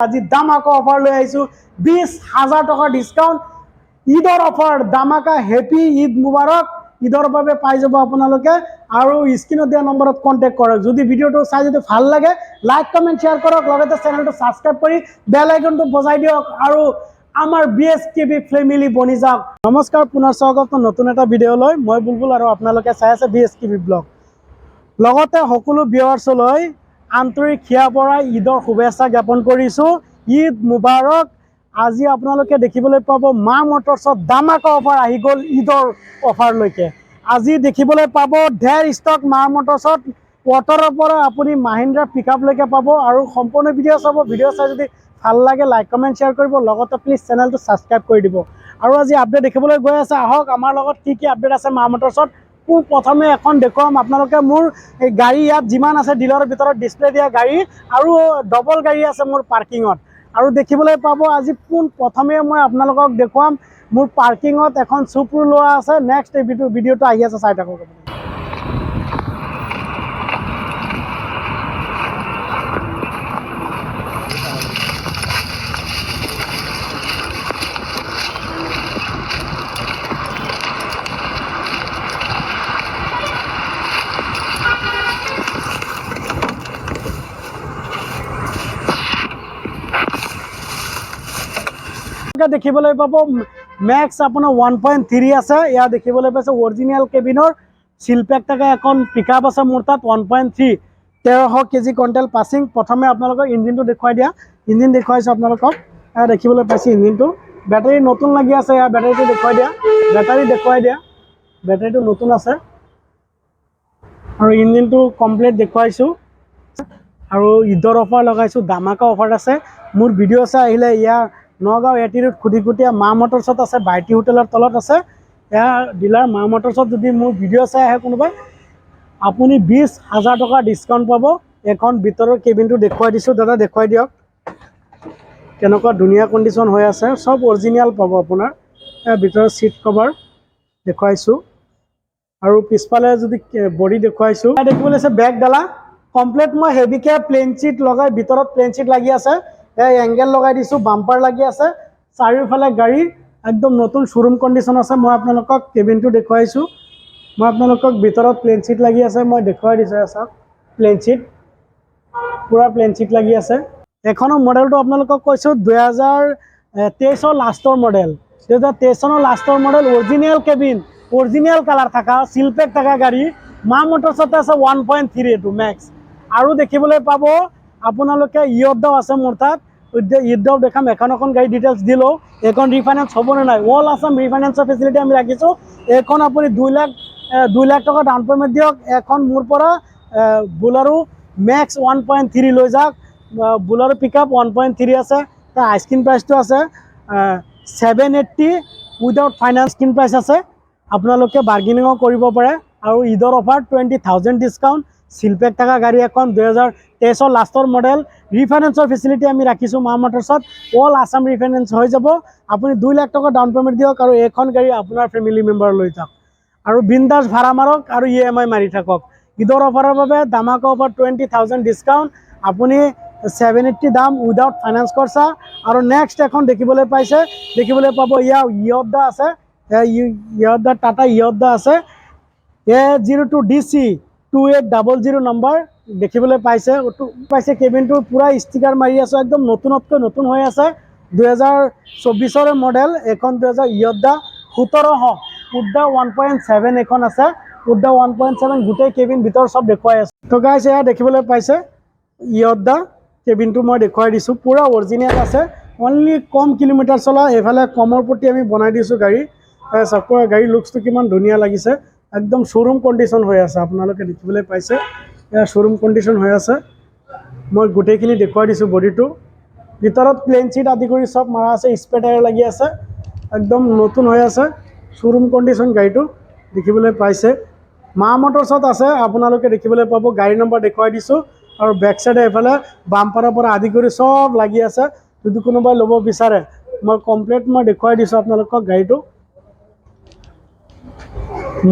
আজি দামাকা অফাৰ লৈ আহিছোঁ 20,000 টকা ডিছকাউণ্ট ঈদৰ অফাৰ দামাকা হেপী ঈদ মুবাৰক ঈদৰ বাবে পাই যাব আপোনালোকে আৰু স্ক্ৰীনত দিয়া নম্বৰত কণ্টেক্ট কৰক যদি ভিডিঅ'টো চাই যদি ভাল লাগে লাইক কমেণ্ট শ্বেয়াৰ কৰক লগতে চেনেলটো ছাবস্ক্ৰাইব কৰি বেল আইকনটো বজাই দিয়ক আৰু আমাৰ BSKB ফেমিলি বনি যাওক নমস্কাৰ পুনৰ স্বাগতম নতুন এটা ভিডিঅ'লৈ মই বুলবুল আৰু আপোনালোকে চাই আছে BSKB ব্লগ লগতে সকলো ভিউৱাৰ্ছলৈ আন্তৰিক হিয়া পৰা ঈদৰ শুভেচ্ছা জ্ঞাপন কৰিছোঁ ঈদ মুবাৰক আজি আপোনালোকে দেখিবলৈ পাব মা মটৰ্ছত দামাকা অফাৰ আহি গ'ল ঈদৰ অফাৰলৈকে আজি দেখিবলৈ পাব ঢেৰ ষ্টক মা মটৰ্ছত অটৰৰ পৰা আপুনি মাহিন্দ্ৰা পিকআপলৈকে পাব আৰু সম্পূৰ্ণ ভিডিঅ' চাব ভিডিঅ' চাই যদি ভাল লাগে লাইক কমেণ্ট শ্বেয়াৰ কৰিব লগতে প্লিজ চেনেলটো ছাবস্ক্ৰাইব কৰি দিব আৰু আজি আপডেট দেখিবলৈ গৈ আছে আহক আমাৰ লগত কি আপডেট আছে মা মটৰ্ছত প্ৰথমে এখন দেখুৱাম আপোনালোকে মোৰ এই গাড়ী ইয়াত যিমান আছে ডিলাৰৰ ভিতৰত ডিসপ্লে দিয়া গাড়ী আৰু ডবল গাড়ী আছে মোৰ পাৰ্কিঙত আৰু দেখিবলৈ পাব আজি প্ৰথমে মই আপোনালোকক দেখুৱাম মোৰ পাৰ্কিঙত এখন সুপ্ৰু লোৱা আছে নেক্সট এই ভিডিঅ'টো আহি আছে চাই থাকক দেখিবলৈ পাব ম্যাক্স আপোনাৰ 1.3 আছে ইয়া দেখিবলৈ পাইছে অৰিজিনাল কেবিনৰ সিলপেক থকা এখন পিকআপ আছে মোৰ তাত 1.3 1300 কেজি কন্টেল পাসিং প্ৰথমে আপোনালোকক ইঞ্জিনটো দেখুৱাই দিয়া ইঞ্জিন দেখুৱাইছো আপোনালোকক দেখিবলৈ পাইছে ইঞ্জিনটো ব্যাটাৰী নতুন লাগি আছে ইয়া ব্যাটাৰীটো দেখুৱাই দিয়া ব্যাটাৰীটো নতুন আছে আৰু ইঞ্জিনটো কমপ্লিট দেখুৱাইছো আৰু ঈদৰ অফাৰ লগাইছো দামাকা অফাৰ আছে মোৰ ভিডিঅ' চাই আহিলে ইয়া নগাঁও এটিৰোড খুটিকুটিয়া মা মটৰ্ছত আছে বাইটি হোটেলৰ তলত আছে এয়া ডিলাৰ মা মটৰ্ছত যদি মোৰ ভিডিঅ' চাই আহে কোনোবাই আপুনি 20,000 টকা ডিছকাউণ্ট পাব এখন ভিতৰৰ কেবিনটো দেখুৱাই দিছোঁ দাদা দেখুৱাই দিয়ক কেনেকুৱা ধুনীয়া কণ্ডিশ্যন হৈ আছে সব অৰিজিনাল পাব আপোনাৰ ভিতৰৰ সিট কভাৰ দেখুৱাইছোঁ আৰু পিছফালে যদি বডি দেখুৱাইছোঁ দেখিবলৈ আছে বেক ডালা কমপ্লিট মই হেভিকে প্লেন চিট লগাই ভিতৰত প্লেন চিট লাগি আছে এই এংগেল লগাই দিছোঁ বাম্পাৰ লাগি আছে চাৰিওফালে গাড়ী একদম নতুন শ্বৰুম কণ্ডিশ্যন আছে মই আপোনালোকক কেবিনটো দেখুৱাইছোঁ মই আপোনালোকক ভিতৰত প্লেন চিট লাগি আছে মই দেখুৱাই দিছোঁ চাওক প্লেন চিট পুৰা প্লেন চিট লাগি আছে এখনৰ মডেলটো আপোনালোকক কৈছোঁ 2023 লাষ্টৰ মডেল 2023 চনৰ লাষ্টৰ model original cabin original colour থকা সিলপেক থকা গাড়ী মা মটৰ্ছত আছে 1.3 এইটো ম্যাক্স আৰু দেখিবলৈ পাব আপোনালোকে ইয়দাও আছে মোৰ তাত ইয়দাও দেখাম এখন গাড়ী ডিটেইলছ দিলো এখন ৰিফাইনেন্স হ'বনে নাই অল আসাম ৰিফাইনেন্সৰ ফেচিলিটি আমি ৰাখিছোঁ এখন আপুনি 2 লাখ টকা ডাউন পেমেণ্ট দিয়ক এখন মোৰ পৰা বুলাৰো ম্যাক্স 1.3 লৈ যাওক বুলাৰো পিকআপ 1.3 আছে তাৰ আইস্ক্ৰীন প্ৰাইচটো আছে 780 উইদাউট ফাইনেন্স স্ক্ৰীন প্ৰাইচ আছে আপোনালোকে বাৰ্গেনিঙো কৰিব পাৰে আৰু ঈদৰ অফাৰ 20,000 ডিছকাউণ্ট সিলপেক থকা গাড়ী এখন 2023 লাষ্টৰ মডেল ৰিফাইনেন্সৰ ফেচিলিটি আমি ৰাখিছোঁ মা মটৰ্ছত অল আসাম ৰিফাইনেন্স হৈ যাব আপুনি 2 লাখ টকা ডাউন পেমেণ্ট দিয়ক আৰু এখন গাড়ী আপোনাৰ ফেমিলি মেম্বাৰ লৈ যাওক আৰু বিন্দাছ ভাড়া মাৰক আৰু EMI মাৰি থাকক ঈদৰ অফাৰৰ বাবে দামাকা অফাৰ 20,000 ডিছকাউণ্ট আপুনি 780 দাম উইদাউট ফাইনেন্স খৰচা আৰু নেক্সট এখন দেখিবলৈ পাব ইয়দা আছে ইয়দা টাটা ইয়দা আছে A02DC 2800 নম্বৰ দেখিবলৈ পাইছে কেবিনটো পুৰা ষ্টিকাৰ মাৰি আছে একদম নতুনতকৈ নতুন হৈ আছে 2024 মডেল এখন 2000 ইয়দা 1700 উদ্দা 1.7 এখন আছে উদ্দা 1.7 গোটেই কেবিন ভিতৰ সব দেখুৱাই আছে তো গাইছ এয়া দেখিবলৈ পাইছে ইয়দা কেবিনটো মই দেখুৱাই দিছোঁ পুৰা অৰিজিনেল আছে অনলি কম কিলোমিটাৰ চলা এফালে কমৰ প্ৰতি আমি বনাই দিছোঁ গাড়ী সবকৈ গাড়ী লুকছটো কিমান ধুনীয়া লাগিছে একদম শ্বৰুম কণ্ডিশ্যন হৈ আছে আপোনালোকে দেখিবলৈ পাইছে এয়া শ্বৰুম কণ্ডিশ্যন হৈ আছে মই গোটেইখিনি দেখুৱাই দিছোঁ বডিটো ভিতৰত প্লেন চিট আদি কৰি সব মাৰা আছে স্পেৰ টায়াৰ লাগি আছে একদম নতুন হৈ আছে শ্বৰুম কণ্ডিশ্যন গাড়ীটো দেখিবলৈ পাইছে মা মটৰ্ছত আছে আপোনালোকে দেখিবলৈ পাব গাড়ী নম্বৰ দেখুৱাই দিছোঁ আৰু বেক সাইডে এফালে বাম্পাৰৰ পৰা আদি কৰি সব লাগি আছে যদি কোনোবাই ল'ব বিচাৰে মই কমপ্লিট মই দেখুৱাই দিছোঁ আপোনালোকক গাড়ীটো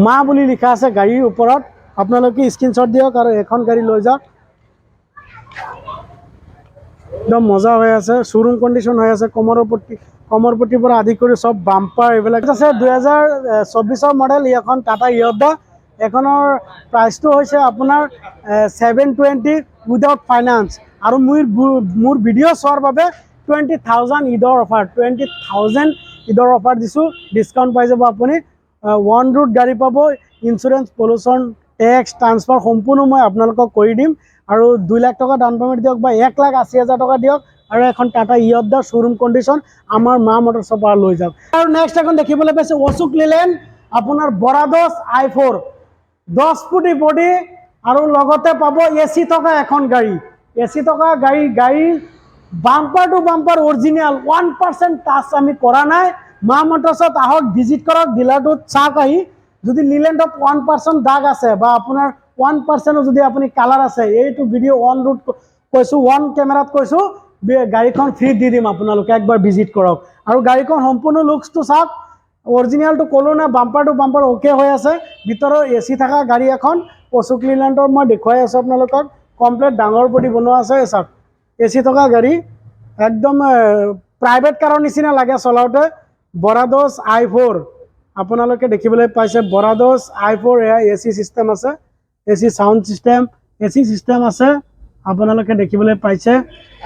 মা বুলি লিখা আছে গাড়ীৰ ওপৰত আপোনালোকে স্ক্ৰীনশ্বট দিয়ক আৰু এখন গাড়ী লৈ যাওক একদম মজা হৈ আছে, শ্ব'ৰুম কণ্ডিশ্যন হৈ আছে, কমৰ পট্টিৰ পৰা আদি কৰি চব বাম্পাৰ এইবিলাক আছে। 2024 মডেল এখন টাটা ইয়দা, এখনৰ প্ৰাইচটো হৈছে আপোনাৰ 720 উইদাউট ফাইনেন্স। আৰু মোৰ ভিডিঅ' চোৱাৰ বাবে 20,000 ঈদৰ অফাৰ, 20,000 ঈদৰ অফাৰ দিছোঁ, ডিছকাউণ্ট পাই যাব আপুনি। ওৱান ৰুট গাড়ী পাব, ইঞ্চুৰেঞ্চ, পলিউশ্যন, টেক্স, ট্ৰান্সফাৰ সম্পূৰ্ণ মই আপোনালোকক কৰি দিম। আৰু 2 লাখ টকা ডাউন পেমেণ্ট দিয়ক বা 1,80,000 টকা দিয়ক, আৰু এখন টাটা ইয়দা শ্ব'ৰুম কণ্ডিশ্যন আমাৰ মা মটৰ্ছৰ পৰা লৈ যাওক। আৰু নেক্সট এখন দেখিবলৈ পাইছে অশোক লেলেণ্ড, আপোনাৰ বৰাদছ i4, 10 ফুটি বডি আৰু লগতে পাব AC থকা এখন গাড়ী। AC থকা গাড়ীৰ bumper to bumper original, 1% touch আমি কৰা নাই। মা মটৰ্ছত আহক, ভিজিট কৰক, ডিলাৰটোত চাওক আহি। যদি লিলেণ্ডত 1% দাগ আছে বা আপোনাৰ 1% যদি আপুনি কালাৰ আছে, এইটো ভিডিঅ' অন ৰুট কৈছোঁ, অন কেমেৰাত কৈছোঁ, গাড়ীখন ফ্ৰী দি দিম আপোনালোকে, একবাৰ ভিজিট কৰক। আৰু গাড়ীখন সম্পূৰ্ণ লুকছটো চাওক, অৰিজিনেলটো ক'লো না, বাম্পাৰ টু বাম্পাৰ অ'কে হৈ আছে। ভিতৰৰ AC থকা গাড়ী এখন অশোক লেলেণ্ডৰ মই দেখুৱাই আছোঁ আপোনালোকক, কমপ্লিট ডাঙৰ বডি বনোৱা আছে। চাওক AC থকা গাড়ী, একদম প্ৰাইভেট কাৰৰ নিচিনা লাগে চলাওঁতে। বৰাদছ i4 আপোনালোকে দেখিবলৈ পাইছে, বৰাদছ i4, এয়া AC চিষ্টেম আছে, AC sound system, AC system আছে, আপোনালোকে দেখিবলৈ পাইছে।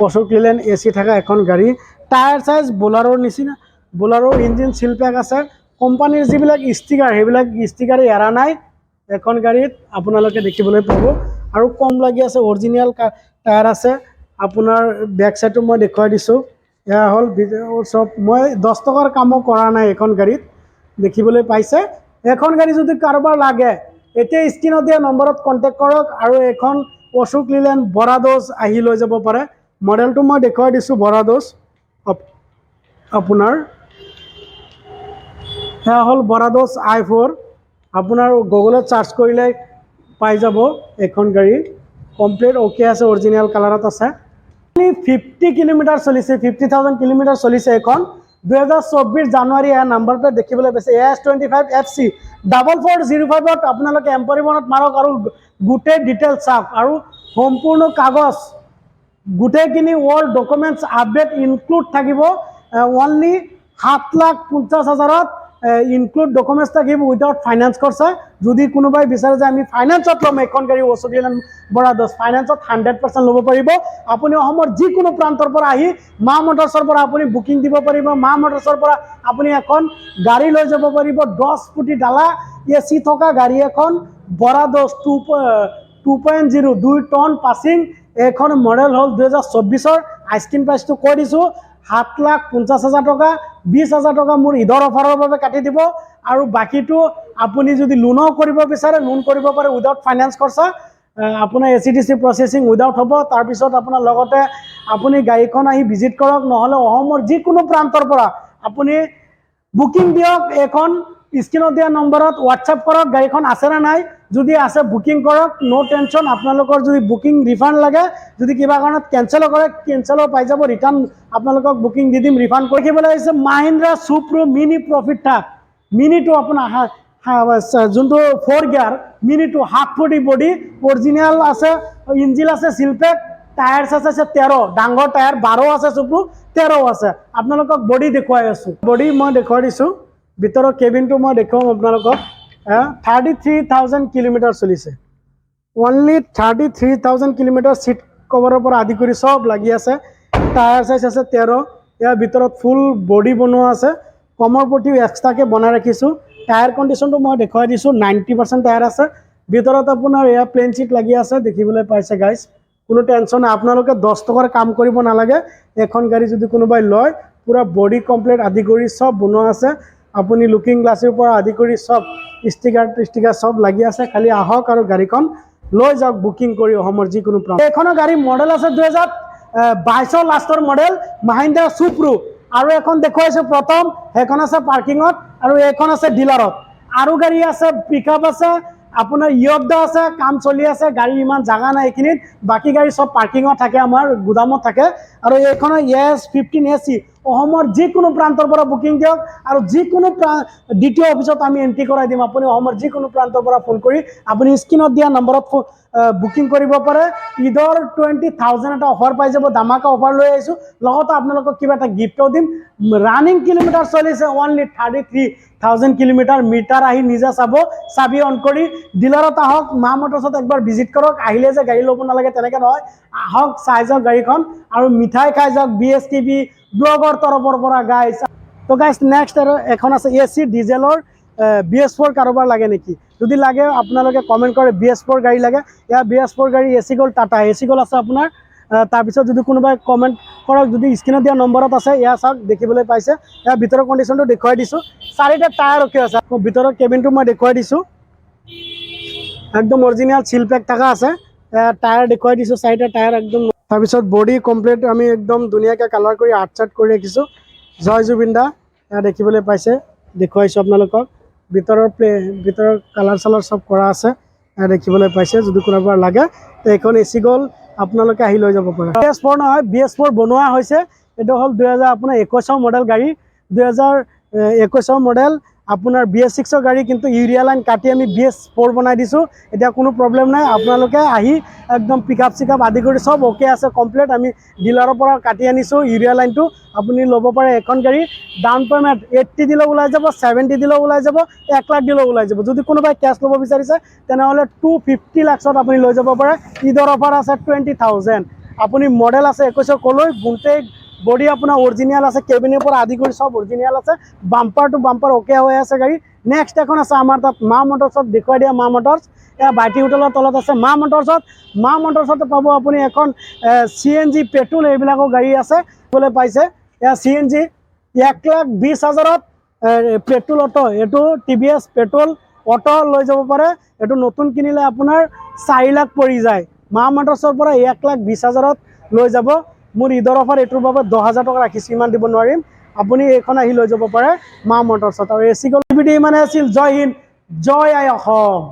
অশোক লেলেণ্ড AC থকা এখন গাড়ী, টায়াৰ চাইজ বোলাৰোৰ নিচিনা, বোলাৰোৰ ইঞ্জিন চিল পেক আছে। কোম্পানীৰ যিবিলাক ষ্টিকাৰ, সেইবিলাক ষ্টিকাৰে এৰা নাই এখন গাড়ীত, আপোনালোকে দেখিবলৈ পাব। আৰু কম লাগি আছে, অৰিজিনেল টায়াৰ আছে। আপোনাৰ বেক চাইডটো মই দেখুৱাই দিছোঁ, এয়া হ'ল চব। মই 10 টকাৰ কামো কৰা নাই এখন গাড়ীত, দেখিবলৈ পাইছে। এখন গাড়ী যদি কাৰোবাৰ লাগে, এতিয়া স্ক্ৰীণত দিয়া নম্বৰত কণ্টেক্ট কৰক, আৰু এখন অশোক লেলেণ্ড বৰাদছ আহি লৈ যাব পাৰে। মডেলটো মই দেখুৱাই দিছোঁ, বৰাদছ আপোনাৰ, সেয়া হ'ল বৰাদছ i4। আপোনাৰ গুগলত চাৰ্চ কৰিলে পাই যাব এখন গাড়ী, কমপ্লিট অ'কে আছে, অৰিজিনেল কালাৰত আছে। 50 কিলোমিটাৰ চলিছে, 50,000 কিলোমিটাৰ চলিছে এখন। 2024 জানুৱাৰী এয়া নাম্বাৰ প্লেট দেখিবলৈ পাইছে, AS25 FC 4405ত আপোনালোকে এম্পৰিমনত মাৰক আৰু গোটেই ডিটেইলছ চাওক। আৰু সম্পূৰ্ণ কাগজ, গোটেইখিনি অল ডকুমেণ্টছ আপডেট ইনক্লুড থাকিব। অনলি 7,50,000ত ইনক্লুড ডকুমেণ্টছ থাকিব, উইদাউট ফাইনেন্স খৰচা। যদি কোনোবাই বিচাৰে যে আমি ফাইনেন্সত ল'ম এখন গাড়ী, অশোক লেলেণ্ড বৰাদছ, ফাইনেন্সত 100% ল'ব পাৰিব। আপুনি অসমৰ যিকোনো প্ৰান্তৰ পৰা আহি মা মটৰ্ছৰ পৰা আপুনি বুকিং দিব পাৰিব। মা মটৰ্ছৰ পৰা আপুনি এখন গাড়ী লৈ যাব পাৰিব, 10 ফুটি ডালা AC থকা গাড়ী এখন, বৰাদছ 2.0, 2 টন পাছিং। এইখন মডেল হ'ল 2024। আইচক্ৰীম প্ৰাইচটো কৈ দিছোঁ, 7,50,000 টকা। 20,000 টকা মোৰ ঈদৰ অফাৰৰ বাবে কাটি দিব, আৰু বাকীটো আপুনি যদি লোনো কৰিব বিচাৰে, লোন কৰিব পাৰে উইদাউট ফাইনেন্স খৰচা। আপোনাৰ ACTC প্ৰচেছিং উইদাউট হ'ব। তাৰপিছত আপোনাৰ লগতে আপুনি গাড়ীখন আহি ভিজিট কৰক, নহ'লে অসমৰ যিকোনো প্ৰান্তৰ পৰা আপুনি বুকিং দিয়ক। এখন স্ক্ৰীণত দিয়া নম্বৰত হোৱাটছআপ কৰক, গাড়ীখন আছে নে নাই, যদি আছে বুকিং কৰক, ন' টেনশ্যন। আপোনালোকৰ যদি বুকিং ৰিফাণ্ড লাগে, যদি কিবা কাৰণত কেঞ্চেলো কৰে, কেঞ্চেলো পাই যাব, ৰিটাৰ্ণ আপোনালোকক বুকিং দি দিম, ৰিফাণ্ড কৰি দিবলৈ আহিছে। মাহিন্দ্ৰা সুপ্ৰো মিনি প্ৰফিট ট্ৰাক, মিনিটো আপোনাৰ যোনটো 4 গিয়াৰ মিনিটো, 7 ফুটি বডি, অৰিজিনেল আছে, ইঞ্জিন আছে, চিলপেক, টায়াৰ্ছ আছে 13, ডাঙৰ টায়াৰ 12 আছে, সুপ্ৰো 13 আছে। আপোনালোকক বডি দেখুৱাই আছোঁ, বডি মই দেখুৱাই দিছোঁ। ভিতৰৰ কেবিনটো মই দেখুৱাম আপোনালোকক। 33,000 কিলোমিটাৰ চলিছে, অনলি 33,000 কিলোমিটাৰ। চিট কভাৰৰ পৰা আদি কৰি চব লাগি আছে। টায়াৰ চাইজ আছে 13, ইয়াৰ ভিতৰত ফুল বডি বনোৱা আছে। কমৰ পটিও এক্সট্ৰাকৈ বনাই ৰাখিছোঁ। টায়াৰ কণ্ডিশ্যনটো মই দেখুৱাই দিছোঁ, 90% টায়াৰ আছে। ভিতৰত আপোনাৰ এয়া প্লেন চিট লাগি আছে, দেখিবলৈ পাইছে গাইজ। কোনো টেনশ্যন নাই, আপোনালোকে 10 টকাৰ কাম কৰিব নালাগে। এখন গাড়ী যদি কোনোবাই লয়, পূৰা বডি কমপ্লিট আদি কৰি চব বনোৱা আছে। আপুনি লুকিং গ্লাছৰ পৰা আদি কৰি চব ষ্টিকাৰ চব লাগি আছে। খালি আহক আৰু গাড়ীখন লৈ যাওক বুকিং কৰি অসমৰ যিকোনো প্ৰান্ত। এইখনৰ গাড়ী মডেল আছে 2022 লাষ্টৰ মডেল, মাহিন্দ্ৰা সুপ্ৰো। আৰু এখন দেখুৱাইছোঁ প্ৰথম, সেইখন আছে পাৰ্কিঙত, আৰু এইখন আছে ডিলাৰত। আৰু গাড়ী আছে, পিকআপ আছে, আপোনাৰ ইয়দা আছে, কাম চলি আছে। গাড়ী ইমান জাগা নাই এইখিনিত, বাকী গাড়ী চব পাৰ্কিঙত থাকে, আমাৰ গুদামত থাকে। আৰু এইখনৰ ES15 AC অসমৰ যিকোনো প্ৰান্তৰ পৰা বুকিং দিয়ক আৰু যিকোনো দ্বিতীয় অফিচত আমি এন্ট্ৰি কৰাই দিম আপুনি অসমৰ যিকোনো প্ৰান্তৰ পৰা ফোন কৰি আপুনি স্ক্ৰীনত দিয়া নম্বৰত বুকিং কৰিব পাৰে ঈদৰ 20,000 এটা অফাৰ পাই যাব ধামাকা অফাৰ লৈ আহিছোঁ লগতে আপোনালোকক কিবা এটা গিফ্টও দিম ৰানিং কিলোমিটাৰ চলিছে অনলি 33,000 কিলোমিটাৰ মিটাৰ আহি নিজে চাব চাবি অন কৰি ডিলাৰত আহক মা মটৰ্ছত একবাৰ ভিজিট কৰক আহিলে যে গাড়ী ল'ব নালাগে তেনেকৈ নহয় আহক চাই যাওক গাড়ীখন আৰু মিঠাই খাই যাওক BSTV ব্লগৰ তৰফৰ পৰা গাইছ তো গাইছ নেক্সট আৰু এখন আছে AC ডিজেলৰ BS4 কাৰোবাৰ লাগে নেকি যদি লাগে আপোনালোকে কমেণ্ট কৰে BS4 গাড়ী লাগে ইয়াৰ BS4 গাড়ী AC গ'ল টাটা AC গ'ল আছে আপোনাৰ তাৰপিছত যদি কোনোবাই কমেণ্ট কৰক যদি স্ক্ৰীনত দিয়া নম্বৰত আছে ইয়াৰ চাওক দেখিবলৈ পাইছে ইয়াৰ ভিতৰৰ কণ্ডিশ্যনটো দেখুৱাই দিছোঁ 4টা টায়াৰ ৰখি আছে ভিতৰৰ কেবিনটো মই দেখুৱাই দিছোঁ একদম অৰিজিনেল চিল পেক থকা আছে টায়াৰ দেখুৱাই দিছোঁ 4টা টায়াৰ একদম তাৰপিছত বডি কমপ্লিট আমি একদম ধুনীয়াকৈ কালাৰ কৰি আৰ্ট চাৰ্ট কৰি ৰাখিছোঁ জয় জুবিনদা এয়া দেখিবলৈ পাইছে দেখুৱাইছোঁ আপোনালোকক ভিতৰৰ কালাৰ চালাৰ চব কৰা আছে এয়া দেখিবলৈ পাইছে যদি কোনোবাৰ লাগে তো এইখন AC গ'ল আপোনালোকে আহি লৈ যাব পাৰে BS4 নহয় BS4 বনোৱা হৈছে এইটো হ'ল 2021 মডেল গাড়ী 2021 মডেল আপোনাৰ BS6 গাড়ী কিন্তু ইউৰিয়া লাইন কাটি আমি BS4 বনাই দিছোঁ এতিয়া কোনো প্ৰব্লেম নাই আপোনালোকে আহি একদম পিকআপ চিকআপ আদি কৰি সব ওকে আছে কমপ্লিট আমি ডিলাৰৰ পৰা কাটি আনিছোঁ ইউৰিয়া লাইনটো আপুনি ল'ব পাৰে এখন গাড়ী ডাউন পেমেণ্ট 80 দিলেও ওলাই যাব 70 দিলেও ওলাই যাব 1 লাখ দিলেও ওলাই যাব যদি কোনোবাই কেছ ল'ব বিচাৰিছে তেনেহ'লে 250 লাখত আপুনি লৈ যাব পাৰে ঈদৰ অফাৰ আছে 20,000 আপুনি মডেল আছে 21 কলৈ গোটেই বডি আপোনাৰ অৰিজিনেল আছে কেবিনৰ পৰা আদি কৰি সব অৰিজিনেল আছে বাম্পাৰ টু বাম্পাৰ ওকে হৈ আছে গাড়ী নেক্সট এখন আছে আমাৰ তাত মা মটৰ্ছত দেখুৱাই দিয়া মা মটৰ্ছ এয়া বাইটি হোটেলৰ তলত আছে মা মটৰ্ছত পাব আপুনি এখন CNG পেট্ৰল এইবিলাকৰ গাড়ী আছে ক'বলৈ পাইছে এয়া CNG 1,20,000ত পেট্ৰল অটো এইটো TVS পেট্ৰল অটো লৈ যাব পাৰে এইটো নতুন কিনিলে আপোনাৰ 4 লাখ পৰি যায় মা মটৰ্ছৰ পৰা 1,20,000ত লৈ যাব মোৰ ঈদৰ অফাৰ এইটোৰ বাবে 10,000 টকা ৰাখিছোঁ ইমান দিব নোৱাৰিম আপুনি এইখন আহি লৈ যাব পাৰে মা মটৰ্ছত আৰু AC গ'ল ভিডিঅ' ইমানে আছিল জয় হিন্দ জয় আই অসম।